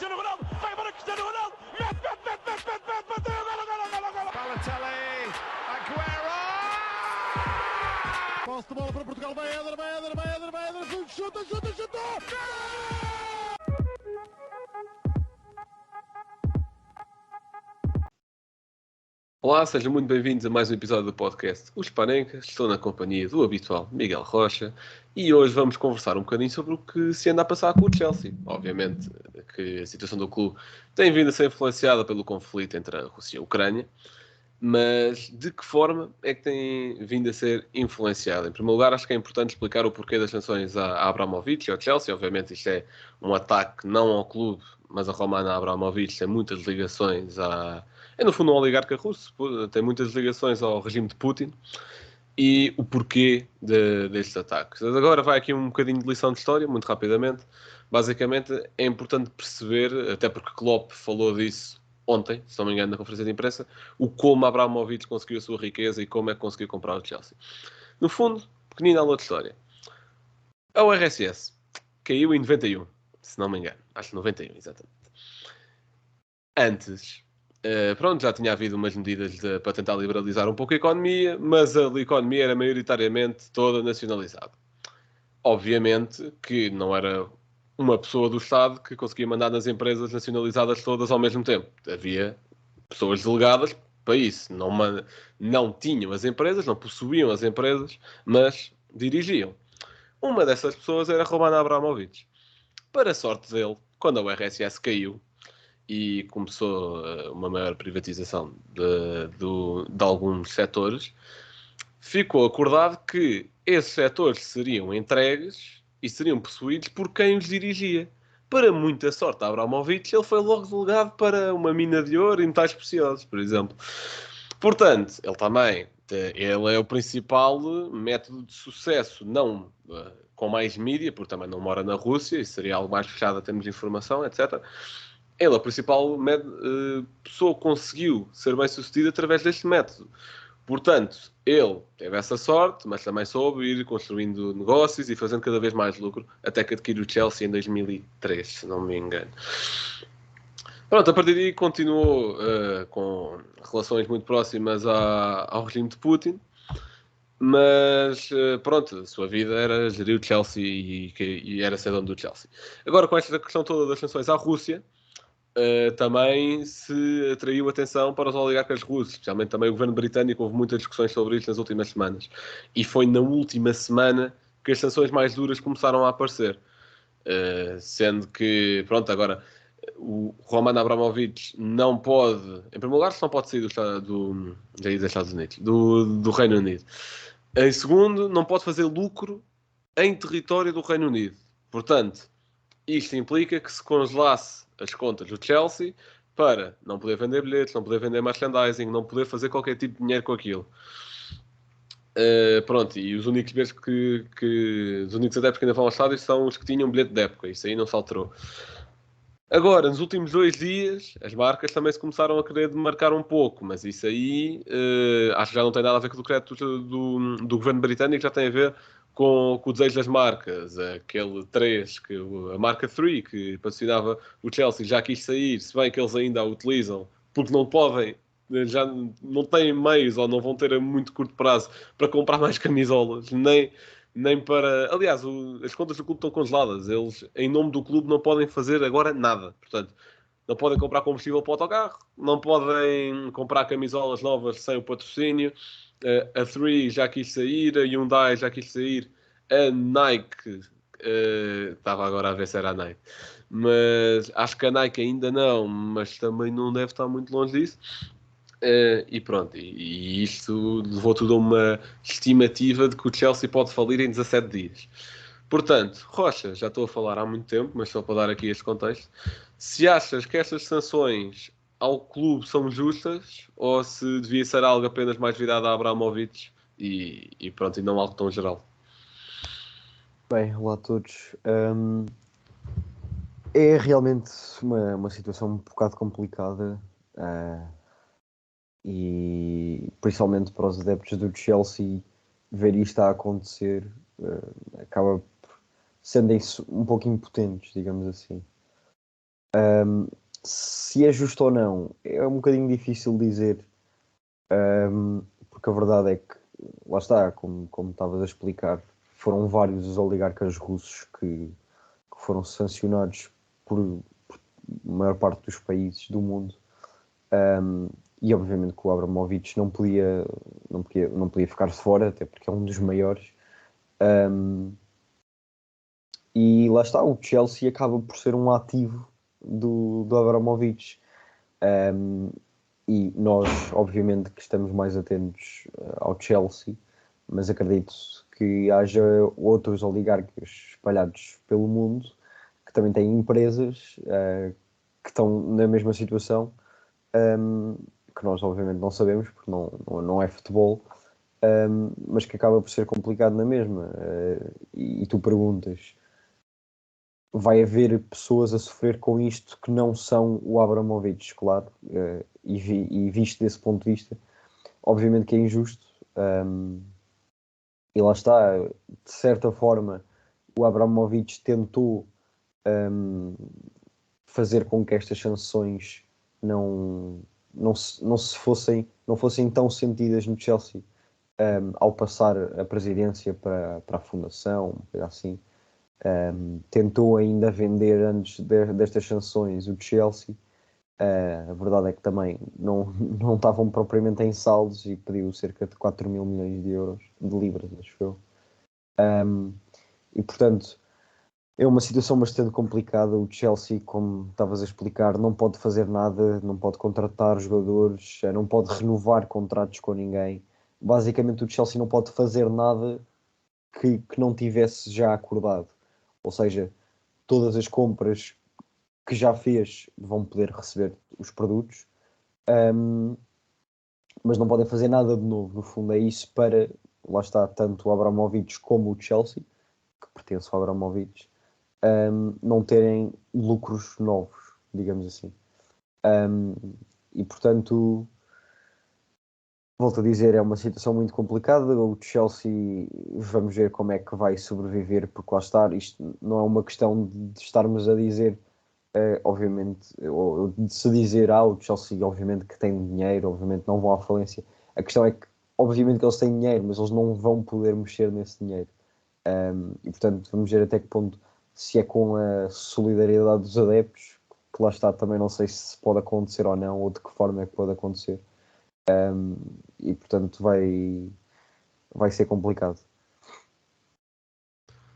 Cristiano Ronaldo, vai embora Cristiano Ronaldo, bateu, golo. Balotelli, Aguero! Posse de bola para Portugal, vai Éder, chuta! Olá, sejam muito bem-vindos a mais um episódio do podcast Os Panencas. Estou na companhia do habitual Miguel Rocha e hoje vamos conversar um bocadinho sobre o que se anda a passar com o Chelsea. Obviamente que a situação do clube tem vindo a ser influenciada pelo conflito entre a Rússia e a Ucrânia, mas de que forma é que tem vindo a ser influenciada? Em primeiro lugar, acho que é importante explicar o porquê das sanções a Abramovich e ao Chelsea. Obviamente isto é um ataque não ao clube, mas a Roman Abramovich tem muitas ligações É no fundo um oligarca russo, tem muitas ligações ao regime de Putin e o porquê destes ataques. Agora vai aqui um bocadinho de lição de história, muito rapidamente. Basicamente é importante perceber, até porque Klopp falou disso ontem, se não me engano, na conferência de imprensa, o como Abramovich conseguiu a sua riqueza e como é que conseguiu comprar o Chelsea. No fundo, pequenina aula de história. A URSS caiu em 91, se não me engano. Acho que 91, exatamente. Antes, já tinha havido umas medidas para tentar liberalizar um pouco a economia, mas a economia era maioritariamente toda nacionalizada. Obviamente que não era uma pessoa do Estado que conseguia mandar nas empresas nacionalizadas todas ao mesmo tempo. Havia pessoas delegadas para isso. Não tinham as empresas, não possuíam as empresas, mas dirigiam. Uma dessas pessoas era Roman Abramovich. Para a sorte dele, quando a URSS caiu e começou uma maior privatização de alguns setores, ficou acordado que esses setores seriam entregues e seriam possuídos por quem os dirigia. Para muita sorte de Abramovich, ele foi logo delegado para uma mina de ouro e metais preciosos, por exemplo. Portanto, ele é o principal método de sucesso, não com mais mídia, porque também não mora na Rússia, e seria algo mais fechado a termos de informação, etc. Ele, a principal pessoa que conseguiu ser bem sucedido através deste método. Portanto, ele teve essa sorte, mas também soube ir construindo negócios e fazendo cada vez mais lucro, até que adquiriu o Chelsea em 2003, se não me engano. Pronto, a partir daí continuou com relações muito próximas ao regime de Putin, mas pronto, a sua vida era gerir o Chelsea e era ser dono do Chelsea. Agora, com esta questão toda das sanções à Rússia, também se atraiu atenção para os oligarcas russos, especialmente também o governo britânico. Houve muitas discussões sobre isto nas últimas semanas. E foi na última semana que as sanções mais duras começaram a aparecer. Sendo que, pronto, agora o Roman Abramovich não pode, em primeiro lugar, não pode sair dos Estados Unidos, do Reino Unido. Em segundo, não pode fazer lucro em território do Reino Unido. Portanto, isto implica que se congelasse as contas do Chelsea para não poder vender bilhetes, não poder vender merchandising, não poder fazer qualquer tipo de dinheiro com aquilo. Pronto, e os únicos bilhetes os únicos adeptos que ainda vão ao estádio são os que tinham bilhete de época. Isso aí não se alterou. Agora, nos últimos 2 dias, as marcas também se começaram a querer demarcar um pouco, mas isso aí acho que já não tem nada a ver com o decreto do governo britânico, já tem a ver com o desejo das marcas. Aquele 3, a marca 3, que patrocinava o Chelsea, já quis sair, se bem que eles ainda a utilizam, porque não podem, já não têm meios ou não vão ter a muito curto prazo para comprar mais camisolas, nem para... Aliás, as contas do clube estão congeladas. Eles, em nome do clube, não podem fazer agora nada. Portanto, não podem comprar combustível para o autocarro, não podem comprar camisolas novas sem o patrocínio. A 3 já quis sair, a Hyundai já quis sair, a Nike... estava agora a ver se era a Nike. Mas acho que a Nike ainda não, mas também não deve estar muito longe disso. E pronto, e isto levou tudo a uma estimativa de que o Chelsea pode falir em 17 dias. Portanto, Rocha, já estou a falar há muito tempo, mas só para dar aqui este contexto. Se achas que estas sanções ao clube são justas ou se devia ser algo apenas mais virado a Abramovich e pronto, e não algo tão geral? Bem, olá a todos. É realmente uma situação um bocado complicada e principalmente para os adeptos do Chelsea ver isto a acontecer acaba por sendo um pouco impotentes, digamos assim. Se é justo ou não, é um bocadinho difícil dizer, porque a verdade é que, lá está, como estavas a explicar, foram vários os oligarcas russos que foram sancionados por a maior parte dos países do mundo. E obviamente que o Abramovich não podia ficar fora, até porque é um dos maiores. E lá está, o Chelsea acaba por ser um ativo do Abramovich. E nós, obviamente, que estamos mais atentos ao Chelsea, mas acredito que haja outros oligarcas espalhados pelo mundo que também têm empresas que estão na mesma situação, que nós obviamente não sabemos, porque não é futebol, mas que acaba por ser complicado na mesma. E tu perguntas, vai haver pessoas a sofrer com isto que não são o Abramovich, claro, e visto desse ponto de vista, obviamente que é injusto, e lá está, de certa forma, o Abramovich tentou fazer com que estas sanções não fossem tão sentidas no Chelsea, ao passar a presidência para a fundação, coisa assim. Tentou ainda vender antes destas sanções o Chelsea. A verdade é que também não estavam propriamente em saldos e pediu cerca de 4 mil milhões de euros, de libras, acho eu. E portanto é uma situação bastante complicada. O Chelsea, como estavas a explicar, não pode fazer nada, não pode contratar jogadores, não pode renovar contratos com ninguém. Basicamente o Chelsea não pode fazer nada que não tivesse já acordado. Ou seja, todas as compras que já fez vão poder receber os produtos, mas não podem fazer nada de novo. No fundo é isso para, lá está, tanto o Abramovich como o Chelsea, que pertence ao Abramovich, não terem lucros novos, digamos assim. E portanto, volto a dizer, é uma situação muito complicada. O Chelsea, vamos ver como é que vai sobreviver, porque lá está, isto não é uma questão de estarmos a dizer, obviamente, ou de se dizer, o Chelsea obviamente que tem dinheiro, obviamente não vão à falência. A questão é que, obviamente que eles têm dinheiro, mas eles não vão poder mexer nesse dinheiro. E portanto, vamos ver até que ponto, se é com a solidariedade dos adeptos, que lá está, também não sei se pode acontecer ou não, ou de que forma é que pode acontecer. E portanto vai ser complicado.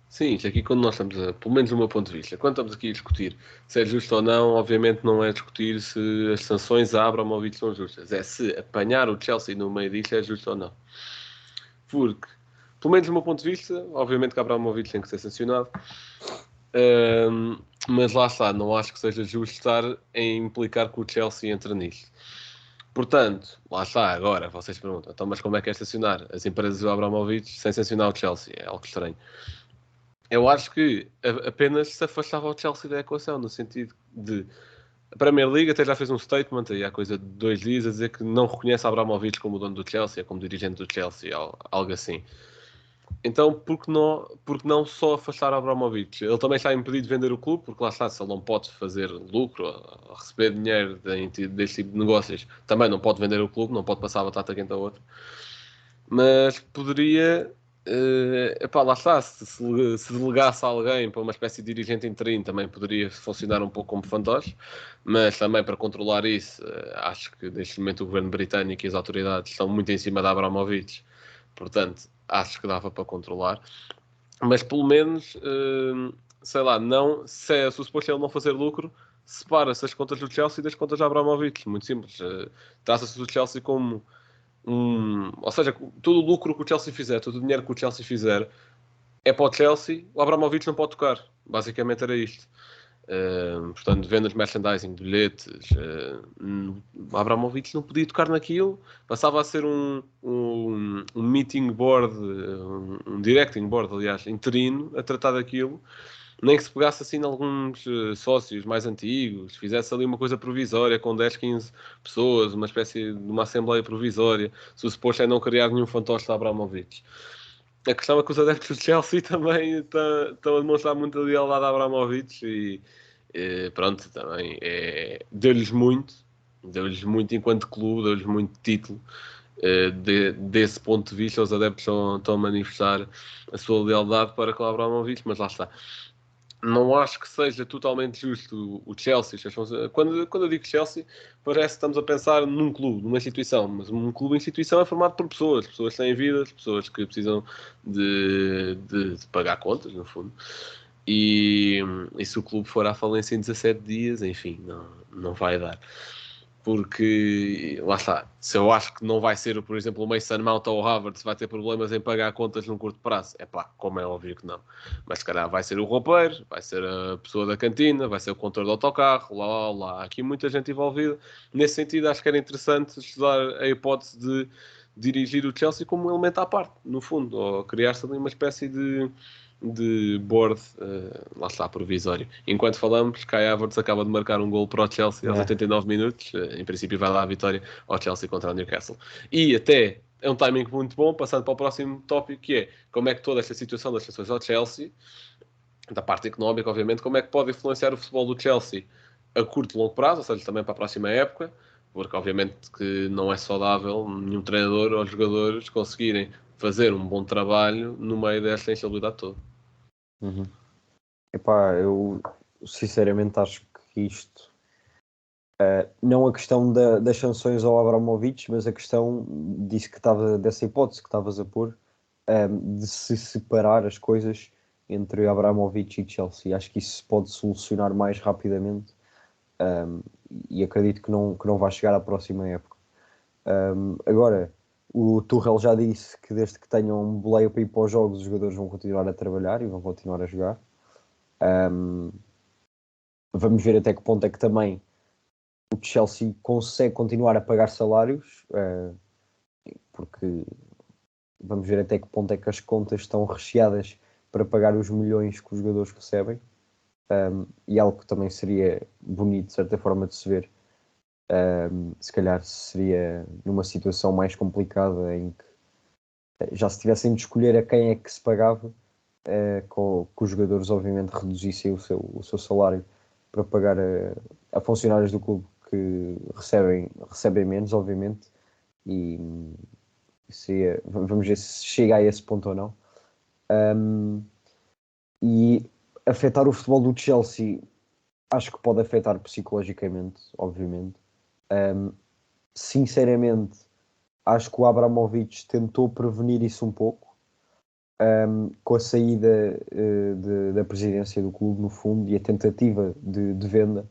Sim, isto aqui quando nós estamos pelo menos do meu ponto de vista, quando estamos aqui a discutir se é justo ou não, obviamente não é discutir se as sanções a Abramovich são justas, é se apanhar o Chelsea no meio disto é justo ou não. Porque, pelo menos do meu ponto de vista, obviamente que Abramovich tem que ser sancionado, mas lá está, não acho que seja justo estar a implicar que o Chelsea entra nisto. Portanto, lá está, agora vocês perguntam, então mas como é que é sancionar as empresas do Abramovich sem sancionar o Chelsea? É algo estranho. Eu acho que apenas se afastava o Chelsea da equação, no sentido de a Premier League até já fez um statement aí há coisa de 2 dias a dizer que não reconhece Abramovich como dono do Chelsea, como dirigente do Chelsea, algo assim. Então, por que não só afastar Abramovich? Ele também está impedido de vender o clube, porque lá está, se ele não pode fazer lucro, ou receber dinheiro deste tipo de negócios, também não pode vender o clube, não pode passar a batata quente a outro. Mas poderia, lá está, se delegasse alguém para uma espécie de dirigente interino, também poderia funcionar um pouco como fantoche, mas também para controlar isso, acho que neste momento o governo britânico e as autoridades estão muito em cima da Abramovich, portanto, acho que dava para controlar. Mas pelo menos, sei lá, não, se suposto ele não fazer lucro, separa-se as contas do Chelsea das contas da Abramovich, muito simples. Trata-se do Chelsea como ou seja, todo o lucro que o Chelsea fizer, todo o dinheiro que o Chelsea fizer é para o Chelsea, o Abramovich não pode tocar. Basicamente era isto. Portanto, vendas, merchandising, bilhetes, o Abramovich não podia tocar naquilo, passava a ser um meeting board, um directing board, aliás, interino, a tratar daquilo. Nem que se pegasse assim em alguns sócios mais antigos, fizesse ali uma coisa provisória com 10, 15 pessoas, uma espécie de uma assembleia provisória, se o suposto é não criar nenhum fantoche de Abramovich. A questão é que os adeptos do Chelsea também estão a demonstrar muita lealdade a Abramovich Pronto, também deu-lhes muito enquanto clube, deu-lhes muito título. Desse ponto de vista, os adeptos estão a manifestar a sua lealdade para com o Abramovich, mas lá está. Não acho que seja totalmente justo o Chelsea. Quando eu digo Chelsea, parece que estamos a pensar num clube, numa instituição, mas um clube instituição é formado por pessoas que têm vidas, pessoas que precisam de pagar contas, no fundo. E se o clube for à falência em 17 dias, enfim, não vai dar. Porque, lá está, se eu acho que não vai ser, por exemplo, o Mason Mount ou o Havertz vai ter problemas em pagar contas num curto prazo, como é óbvio que não. Mas se calhar vai ser o roupeiro, vai ser a pessoa da cantina, vai ser o condutor do autocarro, lá. Há aqui muita gente envolvida. Nesse sentido, acho que era interessante estudar a hipótese de dirigir o Chelsea como um elemento à parte, no fundo, ou criar-se ali uma espécie de board, lá está, provisório. Enquanto falamos, Kai Havertz acaba de marcar um gol para o Chelsea aos 89 minutos. Em princípio vai lá a vitória ao Chelsea contra o Newcastle. E até é um timing muito bom, passando para o próximo tópico, que é como é que toda esta situação das sanções ao Chelsea, da parte económica, obviamente, como é que pode influenciar o futebol do Chelsea a curto e longo prazo, ou seja, também para a próxima época, porque obviamente que não é saudável nenhum treinador ou jogadores conseguirem fazer um bom trabalho no meio desta instabilidade toda. Epá, eu sinceramente acho que isto, não a questão das sanções ao Abramovich, mas a questão dessa hipótese que estavas a pôr, de se separar as coisas entre Abramovich e Chelsea. Acho que isso se pode solucionar mais rapidamente, e acredito que não vai chegar à próxima época. Agora, o Tuchel já disse que desde que tenham um boleio para ir para os jogos, os jogadores vão continuar a trabalhar e vão continuar a jogar. Vamos ver até que ponto é que também o Chelsea consegue continuar a pagar salários, porque vamos ver até que ponto é que as contas estão recheadas para pagar os milhões que os jogadores recebem, e algo que também seria bonito de certa forma de se ver. Se calhar seria numa situação mais complicada em que já se tivessem de escolher a quem é que se pagava, que os jogadores obviamente reduzissem o seu salário para pagar a funcionários do clube que recebem menos, obviamente, e vamos ver se chega a esse ponto ou não. E afetar o futebol do Chelsea acho que pode afetar psicologicamente, obviamente. Sinceramente, acho que o Abramovich tentou prevenir isso um pouco, com a saída da presidência do clube, no fundo, e a tentativa de venda.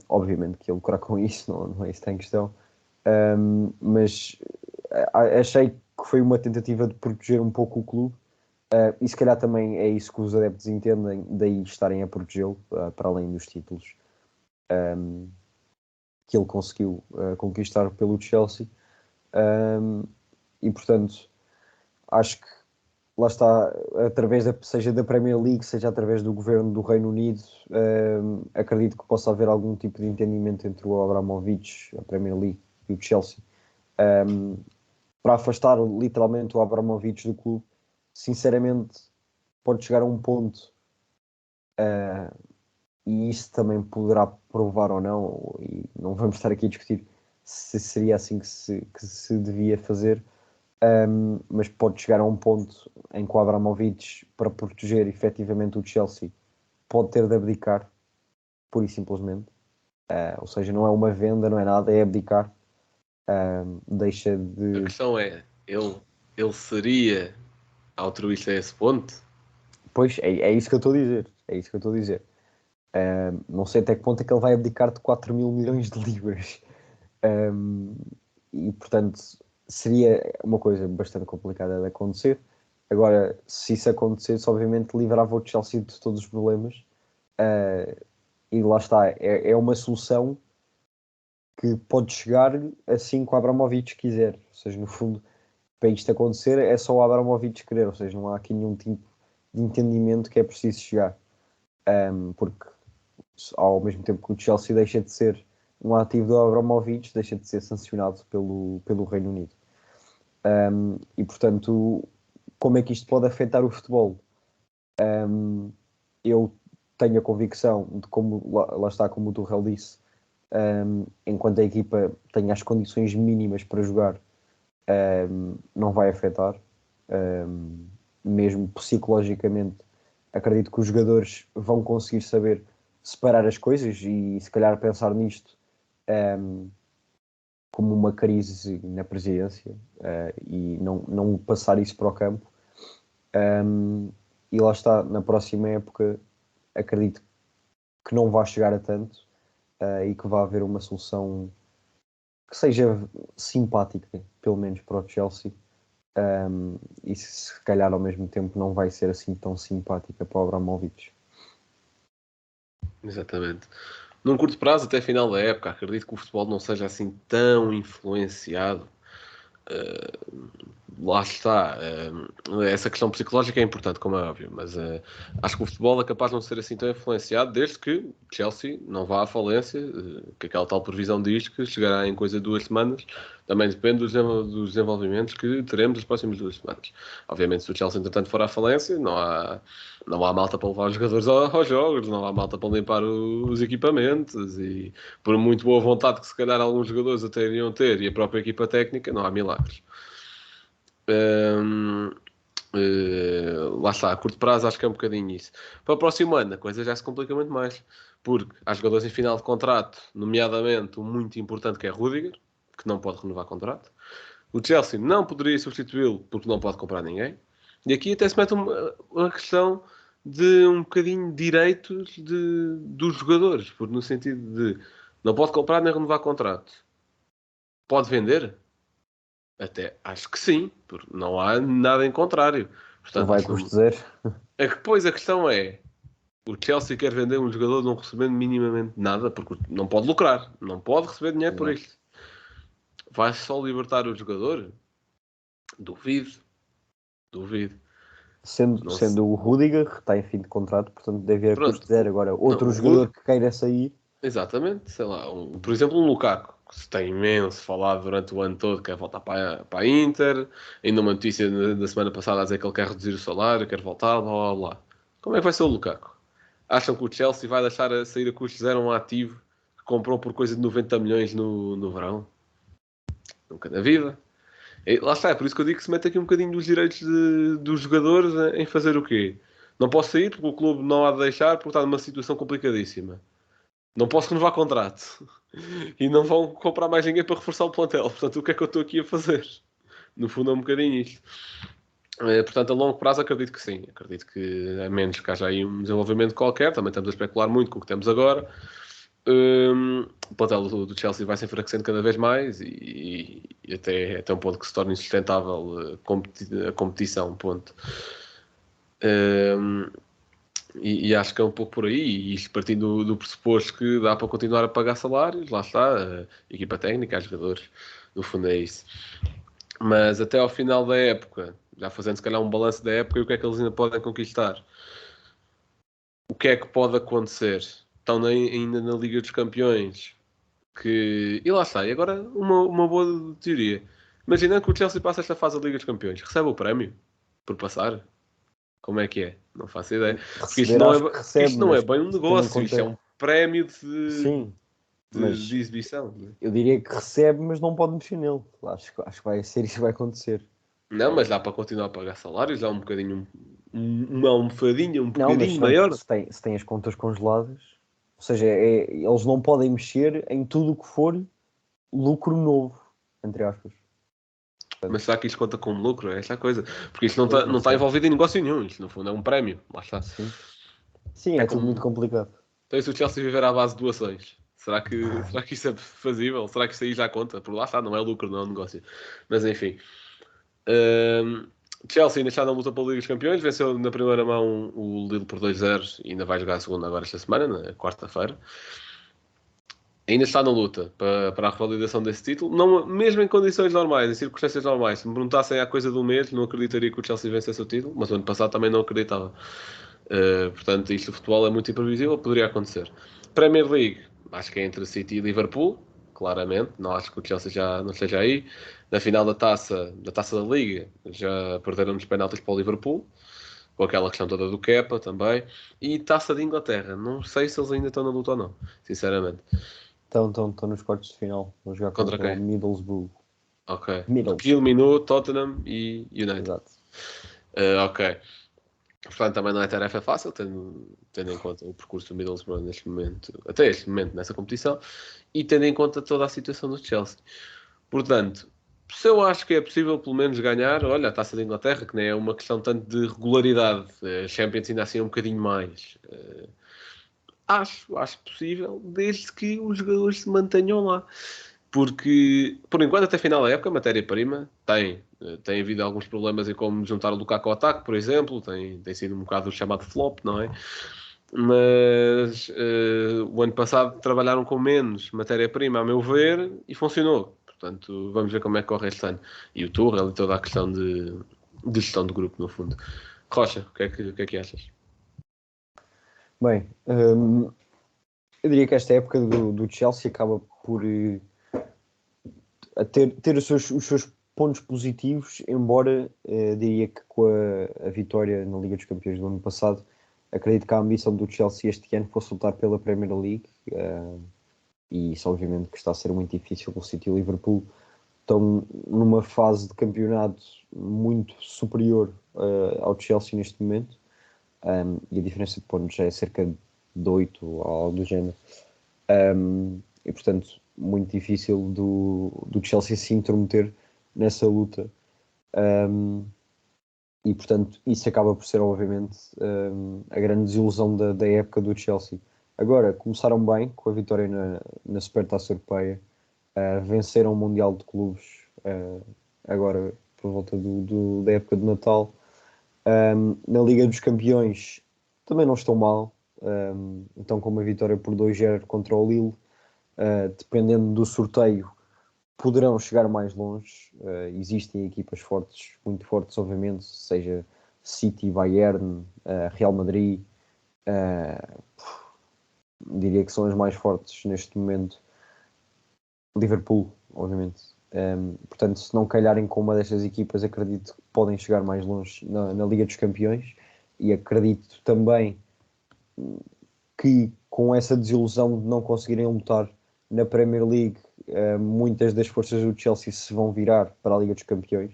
Obviamente que ele lucrar com isso, não é isso que está em questão, mas achei que foi uma tentativa de proteger um pouco o clube, e se calhar também é isso que os adeptos entendem, daí estarem a protegê-lo, para além dos títulos que ele conseguiu conquistar pelo Chelsea. E portanto acho que lá está, através seja da Premier League, seja através do governo do Reino Unido, acredito que possa haver algum tipo de entendimento entre o Abramovich, a Premier League e o Chelsea, para afastar literalmente o Abramovich do clube. Sinceramente, pode chegar a um ponto, e isso também poderá provar ou não, e não vamos estar aqui a discutir se seria assim que se devia fazer, mas pode chegar a um ponto em que o Abramovich, para proteger efetivamente o Chelsea, pode ter de abdicar, pura e simplesmente. Ou seja, não é uma venda, não é nada, é abdicar. Deixa de... A questão é, ele seria altruísta a esse ponto? Pois, é isso que eu estou a dizer. É isso que eu estou a dizer. Não sei até que ponto é que ele vai abdicar de 4 mil milhões de libras. E, portanto, seria uma coisa bastante complicada de acontecer. Agora, se isso acontecesse, obviamente livrava o Chelsea de todos os problemas. E lá está, é uma solução que pode chegar assim que o Abramovich quiser. Ou seja, no fundo, para isto acontecer, é só o Abramovich querer. Ou seja, não há aqui nenhum tipo de entendimento que é preciso chegar. Porque ao mesmo tempo que o Chelsea deixa de ser um ativo do Abramovich, deixa de ser sancionado pelo Reino Unido. E portanto, como é que isto pode afetar o futebol? Eu tenho a convicção de como, lá está, como o Tuchel disse, enquanto a equipa tem as condições mínimas para jogar, não vai afetar. Mesmo psicologicamente, acredito que os jogadores vão conseguir saber separar as coisas e se calhar pensar nisto como uma crise na presidência e não passar isso para o campo. E lá está, na próxima época acredito que não vai chegar a tanto e que vai haver uma solução que seja simpática, pelo menos para o Chelsea. E se calhar ao mesmo tempo não vai ser assim tão simpática para o Abramovich. Exatamente. Num curto prazo, até final da época, acredito que o futebol não seja assim tão influenciado. Lá está. Essa questão psicológica é importante, como é óbvio, mas acho que o futebol é capaz de não ser assim tão influenciado desde que Chelsea não vá à falência, que aquela tal previsão diz que chegará em coisa de 2 semanas. Também depende dos desenvolvimentos que teremos nas próximas 2 semanas. Obviamente, se o Chelsea, entretanto, for à falência, não há malta para levar os jogadores aos jogos, não há malta para limpar os equipamentos e, por muito boa vontade que se calhar alguns jogadores até iriam ter e a própria equipa técnica, não há milagres. Lá está, a curto prazo acho que é um bocadinho isso. Para o próximo ano a coisa já se complica muito mais, porque há jogadores em final de contrato, nomeadamente um muito importante que é Rudiger, que não pode renovar contrato. O Chelsea não poderia substituí-lo porque não pode comprar ninguém. E aqui até se mete uma questão de um bocadinho de direitos dos jogadores, porque no sentido de não pode comprar nem renovar contrato. Pode vender? Até acho que sim, porque não há nada em contrário. Portanto, Vai custo zero. É que depois a questão é: o Chelsea quer vender um jogador não recebendo minimamente nada, porque não pode lucrar, não pode receber dinheiro por isto. Vai só libertar o jogador? Duvido. Sendo o Rudiger, que está em fim de contrato, portanto deve haver Pronto. custo zero. Agora, outro Não, jogador que queira sair. Exatamente, sei lá, por exemplo, um Lukaku, que se tem imenso falado durante o ano todo, quer voltar para a Inter, ainda uma notícia da semana passada a dizer que ele quer reduzir o salário, quer voltar, blá blá blá. Como é que vai ser o Lukaku? Acham que o Chelsea vai deixar sair a custo zero um ativo que comprou por coisa de 90 milhões no verão? Nunca na vida. E lá está, é por isso que eu digo que se mete aqui um bocadinho dos direitos dos jogadores em fazer o quê? Não posso sair porque o clube não há de deixar porque está numa situação complicadíssima. Não posso renovar contrato. E não vão comprar mais ninguém para reforçar o plantel. Portanto, o que é que eu estou aqui a fazer? No fundo é um bocadinho isto. Portanto, a longo prazo acredito que sim. Acredito que, a menos que haja aí um desenvolvimento qualquer, também estamos a especular muito com o que temos agora, o plantel do Chelsea vai se enfraquecendo cada vez mais e até um ponto que se torna insustentável a competição, ponto. E acho que é um pouco por aí, e isto partindo do pressuposto que dá para continuar a pagar salários, lá está, a equipa técnica, os jogadores, no fundo é isso. Mas até ao final da época, já fazendo se calhar um balanço da época e o que é que eles ainda podem conquistar. O que é que pode acontecer? Estão ainda na Liga dos Campeões, e lá está, e agora uma boa teoria. Imaginando que o Chelsea passa esta fase da Liga dos Campeões, recebe o prémio por passar? Como é que é? Não faço ideia. Porque isto não é bem um negócio, isto é um prémio de exibição. Eu diria que recebe, mas não pode mexer nele. Acho que vai ser isso que vai acontecer. Não, mas dá para continuar a pagar salários, dá um bocadinho, uma almofadinha um bocadinho maior. Se tem as contas congeladas, ou seja, eles não podem mexer em tudo o que for lucro novo, entre aspas. Mas será que isto conta como lucro? É esta a coisa. Porque isto não está envolvido em negócio nenhum. Isto, no fundo, é um prémio. Lá está. Sim, é tudo muito complicado. Então, e se o Chelsea viver à base de doações? Será que isto é fazível? Será que isto aí já conta? Por lá está, não é lucro, não é um negócio. Mas, enfim. Chelsea ainda está na luta pela Liga dos Campeões. Venceu na primeira mão o Lille por 2-0 e ainda vai jogar a segunda agora esta semana, na quarta-feira. Ainda está na luta para a revalidação desse título, não, mesmo em condições normais, em circunstâncias normais. Se me perguntassem há coisa de um mês, não acreditaria que o Chelsea vencesse o título, mas o ano passado também não acreditava. Portanto, isto do futebol é muito imprevisível, poderia acontecer. Premier League, acho que é entre City e Liverpool, claramente, não acho que o Chelsea já não esteja aí. Na final da taça da Liga, já perderam nos penaltis para o Liverpool. com aquela questão toda do Kepa também, e Taça de Inglaterra. Não sei se eles ainda estão na luta ou não, sinceramente. Estão nos quartos de final. Vão jogar Contra contra o quem? Middlesbrough. Ok. Middlesbrough. Que eliminou Tottenham e United. Exato. Ok. Portanto, também não é tarefa fácil, tendo em conta o percurso do Middlesbrough neste momento, até este momento nessa competição, e tendo em conta toda a situação do Chelsea. Portanto, se eu acho que é possível pelo menos ganhar, olha, a Taça da Inglaterra, que nem é uma questão tanto de regularidade, a Champions ainda assim é um bocadinho mais. Acho possível, desde que os jogadores se mantenham lá. Porque, por enquanto, até a final da época, a matéria-prima tem havido alguns problemas em como juntar o Lukaku ao ataque, por exemplo, tem sido um bocado o chamado flop, não é? Mas o ano passado trabalharam com menos matéria-prima, a meu ver, e funcionou. Portanto, vamos ver como é que corre este ano. E o Tuchel e toda a questão de gestão do grupo, no fundo. Rocha, o que é que achas? Bem, eu diria que esta época do Chelsea acaba por ter os seus pontos positivos, embora diria que com a vitória na Liga dos Campeões do ano passado, acredito que a ambição do Chelsea este ano fosse lutar pela Premier League, e isso obviamente que está a ser muito difícil. O City e o Liverpool estão numa fase de campeonato muito superior ao Chelsea neste momento, e a diferença de pontos já é cerca de 8 ou algo do género. E portanto, muito difícil do Chelsea se intrometer nessa luta. E portanto, isso acaba por ser, obviamente, a grande desilusão da época do Chelsea. Agora, começaram bem com a vitória na Supertaça Europeia, venceram o Mundial de Clubes agora por volta da época de Natal. Na Liga dos Campeões também não estão mal, então com uma vitória por 2-0 contra o Lille, dependendo do sorteio poderão chegar mais longe. Existem equipas fortes, muito fortes obviamente, seja City, Bayern, Real Madrid, diria que são as mais fortes neste momento, Liverpool obviamente. Portanto, se não calharem com uma destas equipas, acredito que podem chegar mais longe na Liga dos Campeões, e acredito também que com essa desilusão de não conseguirem lutar na Premier League, muitas das forças do Chelsea se vão virar para a Liga dos Campeões,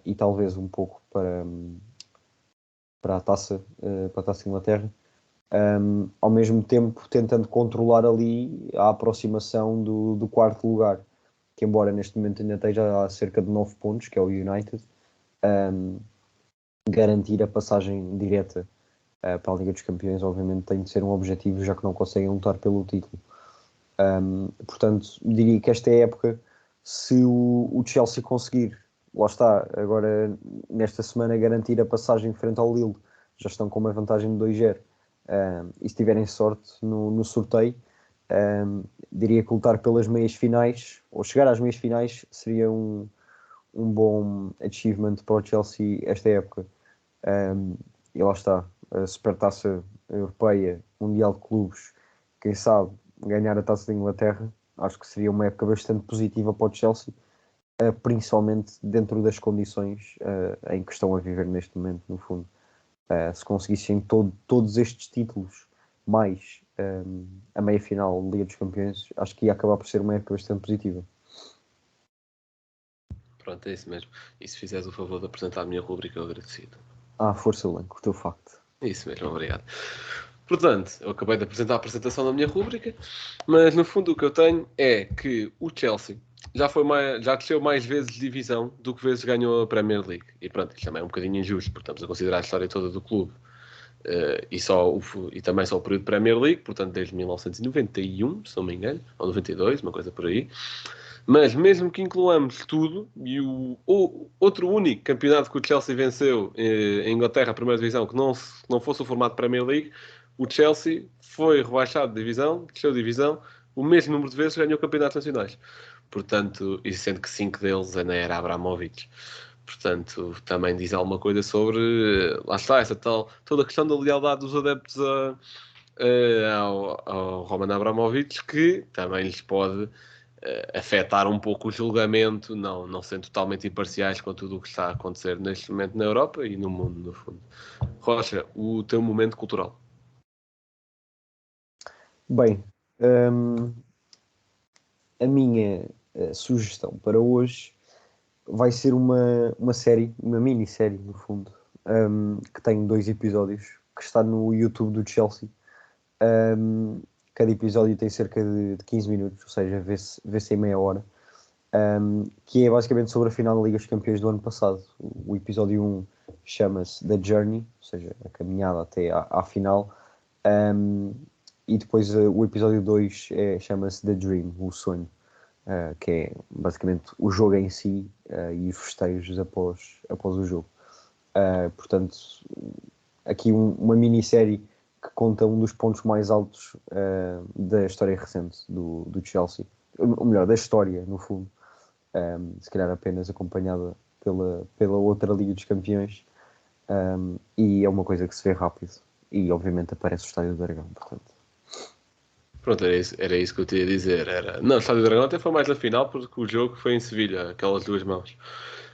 e talvez um pouco para a Taça de Inglaterra. Ao mesmo tempo tentando controlar ali a aproximação do quarto lugar, que embora neste momento ainda esteja a cerca de 9 pontos, que é o United, garantir a passagem direta para a Liga dos Campeões obviamente tem de ser um objetivo, já que não conseguem lutar pelo título. Portanto, diria que esta é a época, se o Chelsea conseguir, lá está, agora nesta semana garantir a passagem frente ao Lille, já estão com uma vantagem de 2-0, e se tiverem sorte no sorteio, diria que lutar pelas meias finais, ou chegar às meias finais, seria um bom achievement para o Chelsea esta época. E lá está, a Supertaça Europeia, Mundial de Clubes, quem sabe ganhar a Taça da Inglaterra, acho que seria uma época bastante positiva para o Chelsea, principalmente dentro das condições em que estão a viver neste momento, no fundo. Se conseguissem todos estes títulos, mais a meia-final da Liga dos Campeões, acho que ia acabar por ser uma época bastante positiva. Pronto, é isso mesmo. E se fizeres o favor de apresentar a minha rubrica, eu agradecido. Força, Lenco, o teu facto. É isso mesmo, obrigado. Portanto, eu acabei de apresentar a apresentação da minha rubrica, mas no fundo o que eu tenho é que o Chelsea já desceu mais vezes de divisão do que vezes ganhou a Premier League. E pronto, isto também é um bocadinho injusto, porque estamos a considerar a história toda do clube. E também só o período de Premier League, portanto desde 1991, se não me engano, ou 92, uma coisa por aí. Mas mesmo que incluamos tudo, e o outro único campeonato que o Chelsea venceu em Inglaterra, a primeira divisão, que não fosse o formato Premier League, o Chelsea foi rebaixado de divisão, desceu de divisão, o mesmo número de vezes ganhou campeonatos nacionais. Portanto, e sendo que 5 deles na era Abramovich. Portanto, também diz alguma coisa sobre, lá está, toda a questão da lealdade dos adeptos ao Roman Abramovich, que também lhes pode afetar um pouco o julgamento, não sendo totalmente imparciais com tudo o que está a acontecer neste momento na Europa e no mundo, no fundo. Rocha, o teu momento cultural. Bem, a minha sugestão para hoje vai ser uma série, uma minissérie, no fundo, que tem 2 episódios, que está no YouTube do Chelsea. Cada episódio tem cerca de 15 minutos, ou seja, vê-se em meia hora, que é basicamente sobre a final da Liga dos Campeões do ano passado. O episódio 1 chama-se The Journey, ou seja, a caminhada até à final, e depois o episódio 2 chama-se The Dream, o sonho, que é basicamente o jogo em si e os festejos após o jogo. Portanto, aqui uma minissérie que conta um dos pontos mais altos da história recente do Chelsea, ou melhor, da história, no fundo, se calhar apenas acompanhada pela outra Liga dos Campeões, e é uma coisa que se vê rápido, e obviamente aparece o Estádio do Dragão, portanto. Pronto, era isso que eu te ia dizer. Não, o Estádio do Dragão até foi mais na final, porque o jogo foi em Sevilha, aquelas 2 mãos.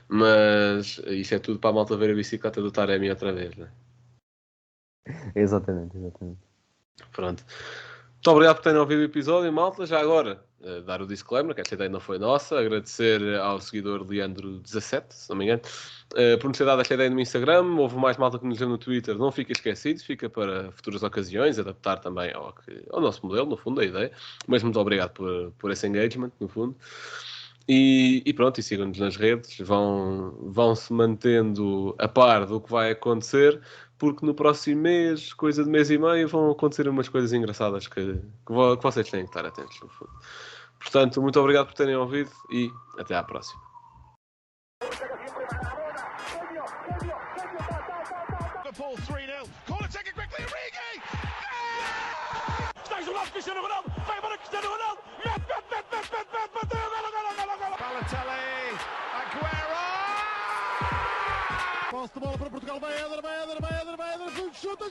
Mas isso é tudo para a malta ver a bicicleta do Taremi outra vez, né? Exatamente. Pronto. Muito obrigado por terem ouvido o episódio, malta. Já agora, dar o disclaimer, que esta ideia não foi nossa. Agradecer ao seguidor Leandro17, se não me engano, por nos ter dado esta ideia no Instagram. Houve mais malta que nos deu no Twitter. Não fica esquecido, fica para futuras ocasiões, adaptar também ao nosso modelo, no fundo, a ideia. Mas muito obrigado por esse engagement, no fundo. E pronto, e sigam-nos nas redes, vão-se mantendo a par do que vai acontecer, porque no próximo mês, coisa de mês e meio, vão acontecer umas coisas engraçadas que vocês têm que estar atentos, no fundo. Portanto, muito obrigado por terem ouvido e até à próxima. Liverpool 3-0. Corner taken quickly, Origi! Está jogado Cristiano Ronaldo, vai embora Cristiano Ronaldo, mete, bateu, golo. Balotelli, Aguero! Posse de bola para Portugal, vai Éder, chuta!